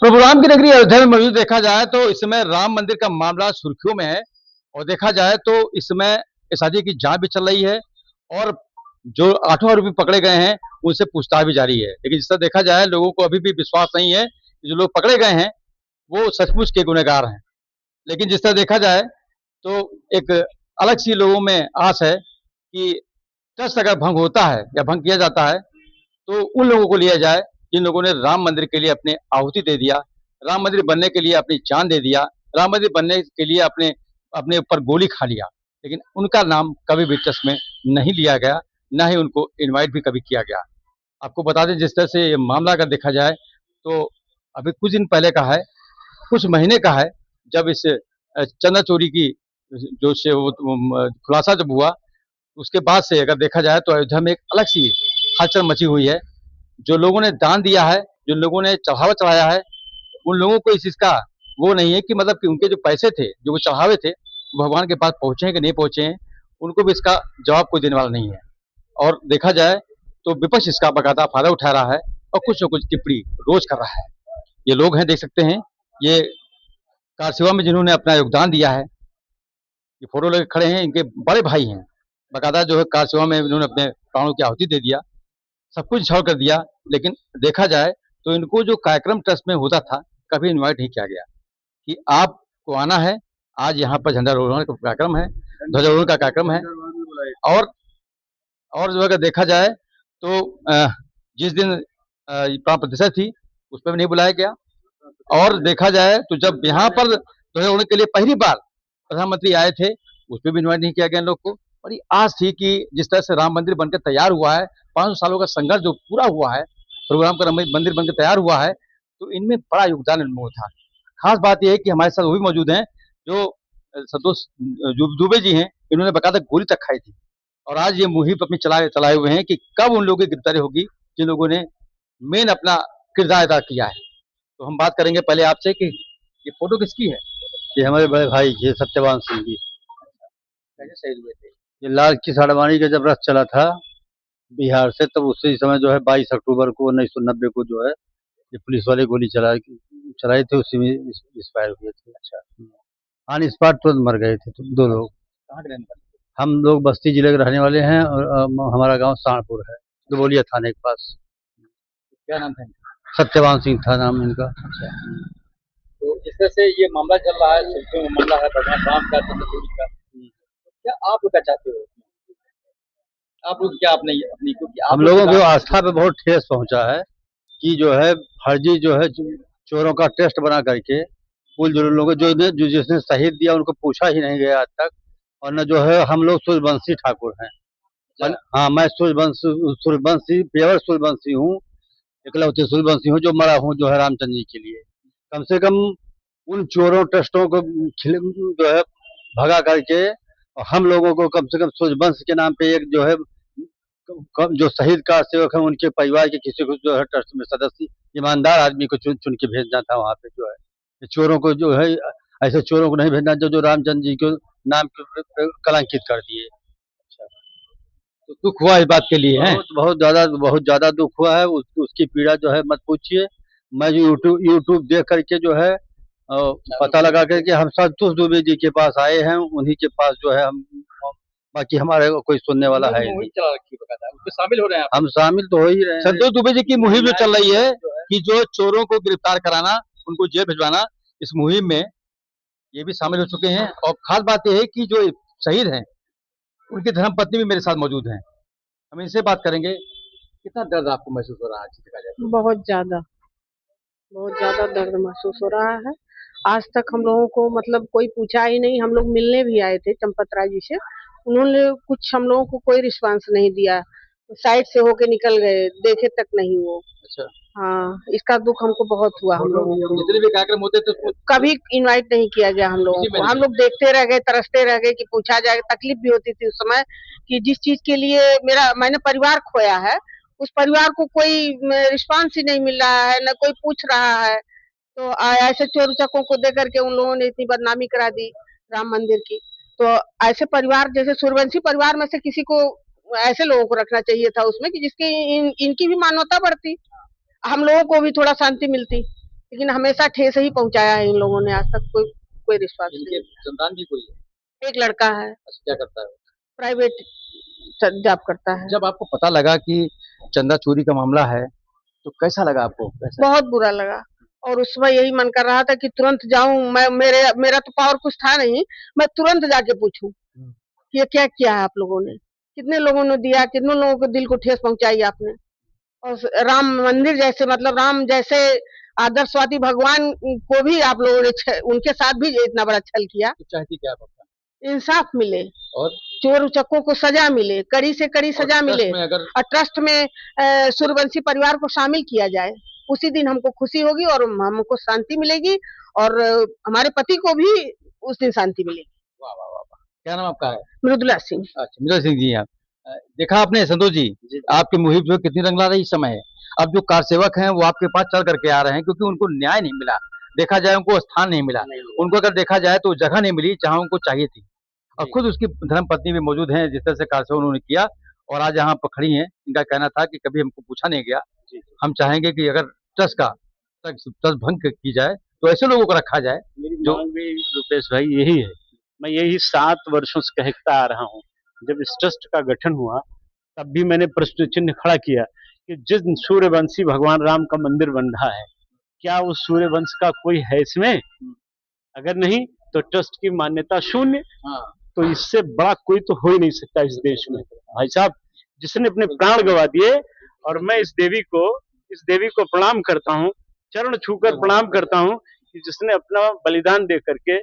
प्रभु राम की नगरी अयोध्या में मौजूद देखा जाए तो इस समय राम मंदिर का मामला सुर्खियों में है। और देखा जाए तो इस समय एसआईटी की जांच भी चल रही है और जो 8 आरोपी पकड़े गए हैं उनसे पूछताछ भी जारी है। लेकिन जिस तरह देखा जाए लोगों को अभी भी विश्वास नहीं है कि जो लोग पकड़े गए हैं वो सचमुच के गुनहगार हैं। लेकिन जिस तरह देखा जाए तो एक अलग सी लोगों में आस है कि ट्रस्ट अगर भंग होता है या भंग किया जाता है तो उन लोगों को लिया जाए जिन लोगों ने राम मंदिर के लिए अपने आहुति दे दिया, राम मंदिर बनने के लिए अपनी जान दे दिया, राम मंदिर बनने के लिए अपने अपने ऊपर गोली खा लिया। लेकिन उनका नाम कभी भी ट्रस्ट में नहीं लिया गया, ना ही उनको इनवाइट भी कभी किया गया। आपको बता दें जिस तरह से ये मामला अगर देखा जाए तो अभी कुछ दिन पहले का है, कुछ महीने का है, जब इस चंदा चोरी की जो से वो खुलासा जब हुआ, उसके बाद से अगर देखा जाए तो अयोध्या में एक अलग सी हलचल मची हुई है। जो लोगों ने दान दिया है, जिन लोगों ने चढ़ावा चढ़ाया है, उन लोगों को इस चीज़ का वो नहीं है कि मतलब कि उनके जो पैसे थे, जो वो चढ़ावे थे, वो भगवान के पास पहुँचे हैं कि नहीं पहुँचे हैं, उनको भी इसका जवाब कोई देने वाला नहीं है। और देखा जाए तो विपक्ष इसका बाकायदा फ़ायदा उठा रहा है और कुछ न कुछ टिप्पणी रोज़ कर रहा है। ये लोग हैं, देख सकते हैं, ये कार सेवा में जिन्होंने अपना योगदान दिया है, ये फ़ोटो लेके खड़े हैं, इनके बड़े भाई हैं। बाकायदा जो है कार सेवा में इन्होंने अपने प्राणों की आहुति दे दिया, सब कुछ छोड़ कर दिया। लेकिन देखा जाए तो इनको जो कार्यक्रम ट्रस्ट में होता था, कभी इनवाइट नहीं किया गया कि आपको आना है, आज यहाँ पर झंडारोहण का कार्यक्रम है, ध्वजारोहण का कार्यक्रम है। और जो अगर देखा जाए तो जिस दिन प्राण प्रतिष्ठा थी, उस पे भी नहीं बुलाया गया। और देखा जाए तो जब यहाँ पर ध्वजारोहण के लिए पहली बार प्रधानमंत्री आए थे, उस पे भी इनवाइट नहीं किया गया इन लोग को। बड़ी आस थी कि जिस तरह से राम मंदिर बनकर तैयार हुआ है, 500 सालों का संघर्ष जो पूरा हुआ है, प्रोग्राम का राम मंदिर बनकर तैयार हुआ है, तो इनमें बड़ा योगदान इन लोगों का था। खास बात ये है कि हमारे साथ वो भी मौजूद हैं जो संतोष दुबे जी हैं, इन्होंने बाकायदा गोली तक खाई थी। और आज ये मुहिम अपनी चलाए हुए हैं कि कब उन लोगों की गिरफ्तारी होगी जिन लोगों ने मेन अपना किरदार अदा किया है। तो हम बात करेंगे पहले आपसे कि ये फोटो किसकी है? ये हमारे बड़े भाई ये सत्यवान सिंह जी। कैसे शहीद हुए थे? ये लाल किस आडवाणी का जब रथ चला था बिहार से, तब उसी समय जो है 22 अक्टूबर को 1990 को जो है ये पुलिस वाले गोली चलाई थी, उसी में एक्सपायर हुए थे। अच्छा, ऑन स्पॉट तुरंत मर गए थे तो 2 लोग। कहाँ के रहने वाले? हम लोग बस्ती जिले के रहने वाले हैं और हमारा गांव साणपुर है, दुबोलिया थाने के पास। क्या नाम था इनका? सत्यवान सिंह था नाम इनका। अच्छा, तो जिस तरह से ये मामला चल रहा है, सुर्खियों में मामला है भगवान राम का, चंद्र चोरी का, क्या आप लोग क्या चाहते हो? आप लोग क्या अपने अपनी, क्योंकि आप हम लोगों की आस्था पे बहुत ठेस पहुंचा है कि जो है फर्जी जो है चोरों का टेस्ट बना करके कुल जो लोगों जो जिसने शहीद दिया उनको पूछा ही नहीं गया आज तक। और न जो है हम लोग सूर्यवंशी ठाकुर हैं। हाँ, मैं सूर्यवंशी पेवर सूर्यवंशी हूँ, इकलौते सूर्यवंशी हूँ जो मरा हूँ जो है रामचंद्र जी के लिए। कम से कम उन चोरों ट्रस्टों को जो है भगा करके और हम लोगों को कम से कम सूर्यवंश के नाम पे एक जो है जो शहीद कार सेवक है उनके परिवार के किसी को जो है ट्रस्ट में सदस्य ईमानदार आदमी को चुन चुन के भेजना था वहाँ पे। जो है चोरों को जो है ऐसे चोरों को नहीं भेजना जो रामचंद्र जी के नाम के कलंकित कर दिए। तो दुख हुआ इस बात के लिए है? बहुत ज्यादा दुख हुआ है। उसकी पीड़ा जो है मत पूछिए। मैं जो यूट्यूब देख करके जो है पता लगा करके हम संतोष दुबे जी के पास आए हैं, उन्हीं के पास जो है हम, बाकी हमारे कोई सुनने वाला है नहीं। उसमें शामिल हो रहे हैं? हम शामिल तो हो ही रहे हैं। संतोष दुबे जी की मुहिम जो चल रही है कि जो चोरों को गिरफ्तार कराना, उनको जेल भिजवाना, इस मुहिम में ये भी शामिल हो चुके हैं। और खास बात यह है कि जो शहीद हैं उनकी धर्मपत्नी भी मेरे साथ मौजूद हैं। हम इनसे बात करेंगे। कितना दर्द आपको महसूस हो रहा है? बहुत ज्यादा दर्द महसूस हो रहा है। आज तक हम लोगों को मतलब कोई पूछा ही नहीं। हम लोग मिलने भी आए थे चंपत राय जी से, उन्होंने कुछ हम लोगों को कोई रिस्पांस नहीं दिया, साइड से होके निकल गए, देखे तक नहीं वो। अच्छा, हाँ, इसका दुख हमको बहुत हुआ। हम लोगों को जितने भी कार्यक्रम होते थे तो कभी इनवाइट नहीं किया गया हम लोगों को। हम लोग देखते रह गए, तरसते रह गए कि पूछा जाए। तकलीफ भी होती थी उस समय कि जिस चीज के लिए मैंने परिवार खोया है, उस परिवार को कोई रिस्पांस ही नहीं मिल रहा है, न कोई पूछ रहा है। तो ऐसे चोर उचक्कों को दे करके उन लोगों ने इतनी बदनामी करा दी राम मंदिर की। तो ऐसे परिवार जैसे सूर्यवंशी परिवार में से किसी को, ऐसे लोगों को रखना चाहिए था उसमें कि जिसकी इनकी भी मानवता बढ़ती, हम लोगों को भी थोड़ा शांति मिलती। लेकिन हमेशा ठेस ही पहुंचाया है इन लोगों ने, आज तक कोई कोई रिस्पांस इनके नहीं। संतान भी कोई है? एक लड़का है, अच्छा, क्या करता है? प्राइवेट जॉब करता है। जब आपको पता लगा कि चंदा चोरी का मामला है, तो कैसा लगा आपको? कैसा? बहुत बुरा लगा, और उस समय यही मन कर रहा था कि तुरंत जाऊं मैं, मेरा तो पावर कुछ था नहीं, मैं तुरंत जाके पूछूं कि ये क्या किया है आप लोगों ने, कितने लोगों ने दिया, कितने लोगों को दिल को ठेस पहुंचाई आपने। और राम मंदिर जैसे, मतलब राम जैसे आदर्शवादी भगवान को भी आप लोगों ने उनके साथ भी इतना बड़ा छल किया। तो चाहती क्या आप अपना? इंसाफ मिले, और चोर उचक्कों को सजा मिले, कड़ी से कड़ी सजा मिले, ट्रस्ट में अगर और ट्रस्ट में सूर्यवंशी परिवार को शामिल किया जाए, उसी दिन हमको खुशी होगी और हमको शांति मिलेगी, और हमारे पति को भी उस दिन शांति मिलेगी। वाह वाह वाह वाह। क्या नाम आपका है? मृदुला सिंह। अच्छा, मिनोज सिंह जी। आप देखा आपने संतोष जी, आपकी मुहिम जो है कितनी रंग ला रही इस समय है। अब जो कार सेवक हैं वो आपके पास चल करके आ रहे हैं, क्योंकि उनको न्याय नहीं मिला, देखा जाए उनको स्थान नहीं मिला, उनको अगर देखा जाए तो जगह नहीं मिली जहां उनको चाहिए थी। और खुद उसकी धर्म पत्नी भी मौजूद हैं, जिस तरह से कार सेवा उन्होंने किया, और आज यहाँ पर खड़ी हैं। इनका कहना था कि कभी हमको पूछा नहीं गया, हम चाहेंगे कि अगर ट्रस्ट भंग की जाए तो ऐसे लोगों को रखा जाए। मेरी जो मांग भी रुपेश भाई यही है, मैं यही 7 वर्षों से कहता आ रहा हूँ। जब इस ट्रस्ट का गठन हुआ तब भी मैंने प्रश्न चिन्ह खड़ा किया कि जिस सूर्यवंशी भगवान राम का मंदिर बन रहा है, क्या उस सूर्यवंश का कोई है इसमें? अगर नहीं तो ट्रस्ट की मान्यता शून्य। हाँ, तो इससे बड़ा कोई तो हो ही नहीं सकता इस देश में भाई साहब, जिसने अपने प्राण गंवा दिए। और मैं इस देवी को प्रणाम करता हूँ, चरण छूकर प्रणाम करता हूँ कि जिसने अपना बलिदान दे करके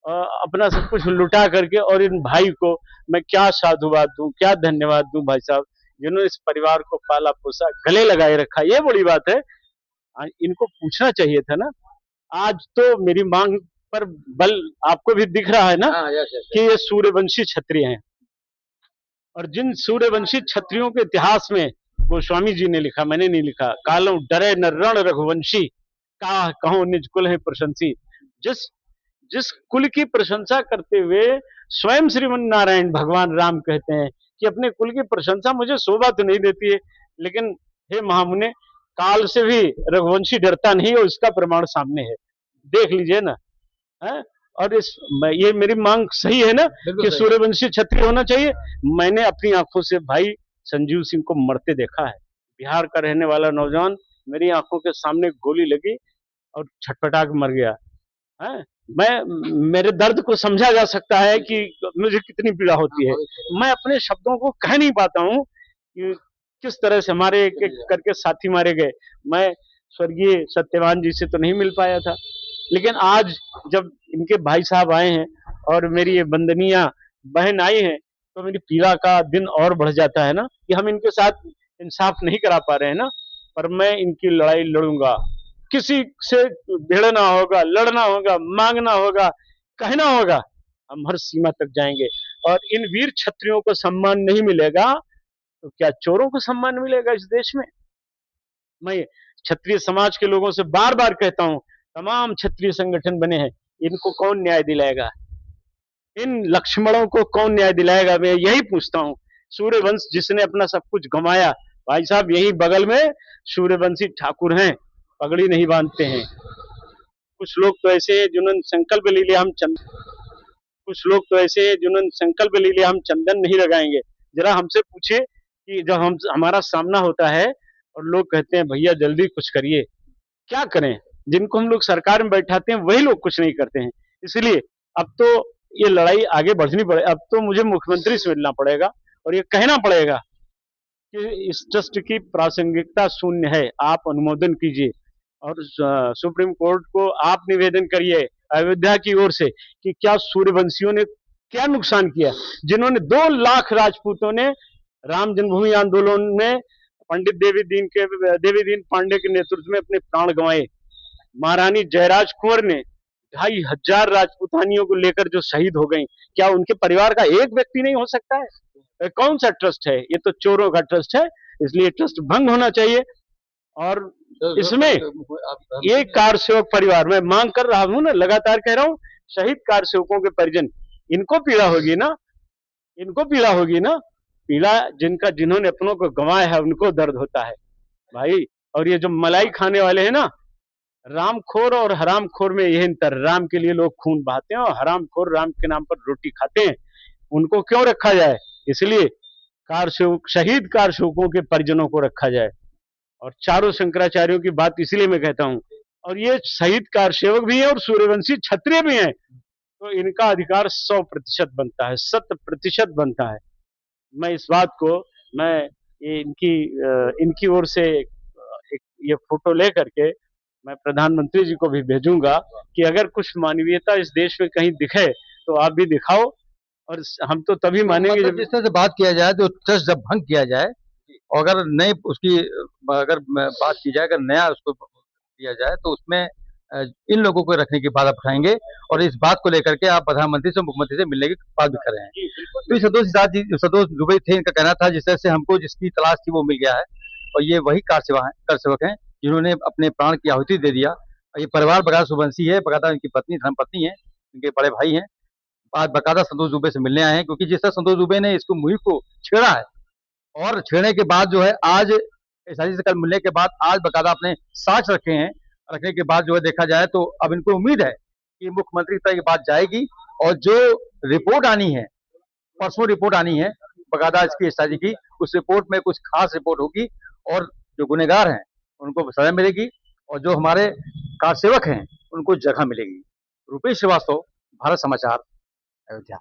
अपना सब कुछ लुटा करके, और इन भाई को मैं क्या साधुवाद दूं, क्या धन्यवाद दूं भाई साहब, जिन्होंने इस परिवार को पाला पोसा, गले लगाए रखा। ये बड़ी बात है, इनको पूछना चाहिए था ना। आज तो मेरी मांग पर बल आपको भी दिख रहा है ना हाँ, यस, यस, कि ये सूर्यवंशी क्षत्रिय हैं, और जिन सूर्यवंशी क्षत्रियों के इतिहास में गोस्वामी जी ने लिखा, मैंने नहीं लिखा, कालों डरे न रण रघुवंशी, का कहो निज कुल है प्रशंसी। जिस जिस कुल की प्रशंसा करते हुए स्वयं श्रीमन नारायण भगवान राम कहते हैं कि अपने कुल की प्रशंसा मुझे शोभा तो नहीं देती है, लेकिन हे महामुने, काल से भी रघुवंशी डरता नहीं, और इसका प्रमाण सामने है, देख लीजिए ना है। और ये मेरी मांग सही है ना कि सूर्यवंशी क्षत्रिय होना चाहिए। मैंने अपनी आंखों से भाई संजीव सिंह को मरते देखा है, बिहार का रहने वाला नौजवान, मेरी आंखों के सामने गोली लगी और छटपटा के मर गया है। मेरे दर्द को समझा जा सकता है कि मुझे कितनी पीड़ा होती है। मैं अपने शब्दों को कह नहीं पाता हूँ कि किस तरह से हमारे एक एक करके साथी मारे गए। मैं स्वर्गीय सत्यवान जी से तो नहीं मिल पाया था, लेकिन आज जब इनके भाई साहब आए हैं और मेरी ये बंदनिया बहन आई है, तो मेरी पीड़ा का दिन और बढ़ जाता है ना कि हम इनके साथ इंसाफ नहीं करा पा रहे हैं ना। पर मैं इनकी लड़ाई लड़ूंगा, किसी से भिड़ना होगा, लड़ना होगा, मांगना होगा, कहना होगा, हम हर सीमा तक जाएंगे। और इन वीर क्षत्रियों को सम्मान नहीं मिलेगा तो क्या चोरों को सम्मान मिलेगा इस देश में? मैं क्षत्रिय समाज के लोगों से बार बार कहता हूं, तमाम क्षत्रिय संगठन बने हैं, इनको कौन न्याय दिलाएगा? इन लक्ष्मणों को कौन न्याय दिलाएगा? मैं यही पूछता हूँ। सूर्यवंश जिसने अपना सब कुछ गंवाया, भाई साहब यही बगल में सूर्यवंशी ठाकुर हैं, पगड़ी नहीं बांधते हैं। कुछ लोग तो ऐसे हैं जिन्होंने संकल्प ले लिया हम चंदन नहीं लगाएंगे। जरा हमसे पूछिए कि जब हमारा सामना होता है और लोग कहते हैं भैया जल्दी कुछ करिए, क्या करें? जिनको हम लोग सरकार में बैठाते हैं वही लोग कुछ नहीं करते हैं। इसलिए अब तो ये लड़ाई आगे बढ़नी पड़े। अब तो मुझे मुख्यमंत्री से मिलना पड़ेगा और ये कहना पड़ेगा कि इस ट्रस्ट की प्रासंगिकता शून्य है, आप अनुमोदन कीजिए। और सुप्रीम कोर्ट को आप निवेदन करिए अयोध्या की ओर से कि क्या सूर्यवंशियों ने क्या नुकसान किया, जिन्होंने 2 लाख राजपूतों ने राम जन्मभूमि आंदोलन में पंडित देवी दीन पांडे के नेतृत्व में अपने प्राण गंवाए। महारानी जयराज कुंवर ने 2500 राजपूतानियों को लेकर जो शहीद हो गई, क्या उनके परिवार का एक व्यक्ति नहीं हो सकता है? कौन सा ट्रस्ट है? ये तो चोरों का ट्रस्ट है, इसलिए ट्रस्ट भंग होना चाहिए। और इसमें एक कार सेवक परिवार, मैं मांग कर रहा हूं ना, लगातार कह रहा हूं, शहीद कार सेवकों के परिजन, इनको पीड़ा होगी ना, पीड़ा जिन्होंने अपनों को गंवाया है उनको दर्द होता है भाई। और ये जो मलाई खाने वाले हैं ना, रामखोर और हरामखोर में यही अंतर, राम के लिए लोग खून बहाते हैं और हरामखोर राम के नाम पर रोटी खाते हैं। उनको क्यों रखा जाए? इसलिए शहीद कार सेवकों के परिजनों को रखा जाए। और चारों शंकराचार्यों की बात इसलिए मैं कहता हूं, और ये शहीद कार सेवक भी हैं और सूर्यवंशी क्षत्रिय भी हैं, तो इनका अधिकार 100% बनता है, 100% बनता है। मैं इस बात को मैं ये इनकी ओर से एक ये फोटो ले करके मैं प्रधानमंत्री जी को भी भेजूंगा कि अगर कुछ मानवीयता इस देश में कहीं दिखे तो आप भी दिखाओ, और हम तो तभी मानेंगे मतलब जब जिस तरह से बात किया जाए तो ट्रस्ट जब भंग किया जाए और अगर नई उसकी अगर बात की जाए, अगर नया उसको किया जाए तो उसमें इन लोगों को रखने की बात आप उठाएंगे और इस बात को लेकर के आप प्रधानमंत्री से मुख्यमंत्री से मिलने की बात भी कर रहे हैं। तो ये संतोष दुबे थे, इनका कहना था जिस तरह से हमको जिसकी तलाश थी वो मिल गया है और ये वही कार सेवक हैं जिन्होंने अपने प्राण की आहुति दे दिया। और ये परिवार बकायदा सुबंसी है, बकायदा इनकी पत्नी धर्मपत्नी है, इनके बड़े भाई हैं, आज बकायदा संतोष दुबे से मिलने आए हैं क्योंकि जिस तरह संतोष दुबे ने इसको मुहिम को छेड़ा है और छेड़ने के बाद जो है आज एसआईजी से कल मिलने के बाद आज बकायदा अपने साक्ष्य रखे हैं, रखने के बाद जो है देखा जाए तो अब इनको उम्मीद है कि मुख्यमंत्री तक ये बात जाएगी और जो रिपोर्ट आनी है, परसों रिपोर्ट आनी है बकायदा इसकी एसआईजी की, उस रिपोर्ट में कुछ खास रिपोर्ट होगी और जो गुनहगार हैं उनको सजा मिलेगी और जो हमारे कार सेवक हैं उनको जगह मिलेगी। रुपेश श्रीवास्तव, भारत समाचार, अयोध्या।